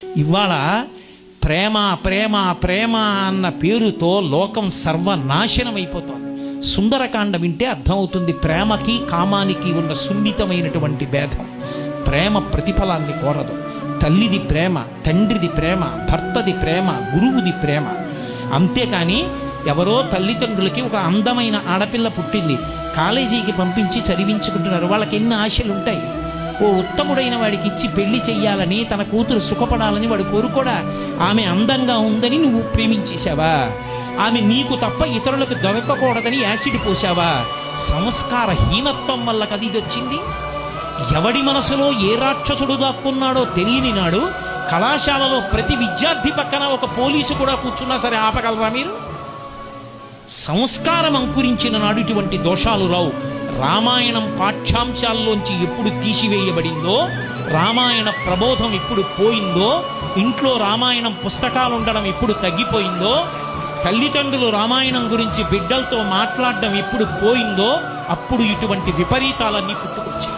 ఇవాళ ప్రేమ ప్రేమ ప్రేమ అన్న పేరుతో లోకం సర్వనాశనం అయిపోతోంది. సుందరకాండ వింటే అర్థమవుతుంది ప్రేమకి కామానికి ఉన్న సున్నితమైనటువంటి భేదం. ప్రేమ ప్రతిఫలాన్ని కోరదు. తల్లిది ప్రేమ, తండ్రిది ప్రేమ, భర్తది ప్రేమ, గురువుది ప్రేమ. అంతేకాని ఎవరో తల్లిదండ్రులకి ఒక అందమైన ఆడపిల్ల పుట్టింది, కాలేజీకి పంపించి చదివించుకుంటున్నారు. వాళ్ళకి ఎన్ని ఆశలు ఉంటాయి. ఓ ఉత్తముడైన వాడికి ఇచ్చి పెళ్లి చెయ్యాలని, తన కూతురు సుఖపడాలని వాడు కోరుకోడా? ఆమె అందంగా ఉందని నువ్వు ప్రేమించేశావా? ఆమె నీకు తప్ప ఇతరులకు దొరకకూడదని యాసిడ్ పోసావా? సంస్కార హీనత్వం వల్ల కది ఇది వచ్చింది. ఎవడి మనసులో ఏ రాక్షసుడు దాక్కున్నాడో తెలియని నాడు కళాశాలలో ప్రతి విద్యార్థి పక్కన ఒక పోలీసు కూడా కూర్చున్నా సరే ఆపగలరా మీరు? సంస్కారం అంకురించిన నాడు ఇటువంటి దోషాలు రావు. రామాయణం పాఠ్యాంశాల్లోంచి ఎప్పుడు తీసివేయబడిందో, రామాయణ ప్రబోధం ఎప్పుడు పోయిందో, ఇంట్లో రామాయణం పుస్తకాలు ఉండడం ఎప్పుడు తగ్గిపోయిందో, తల్లిదండ్రులు రామాయణం గురించి బిడ్డలతో మాట్లాడడం ఎప్పుడు పోయిందో, అప్పుడు ఇటువంటి విపరీతాలన్నీ పుట్టుకొచ్చాయి.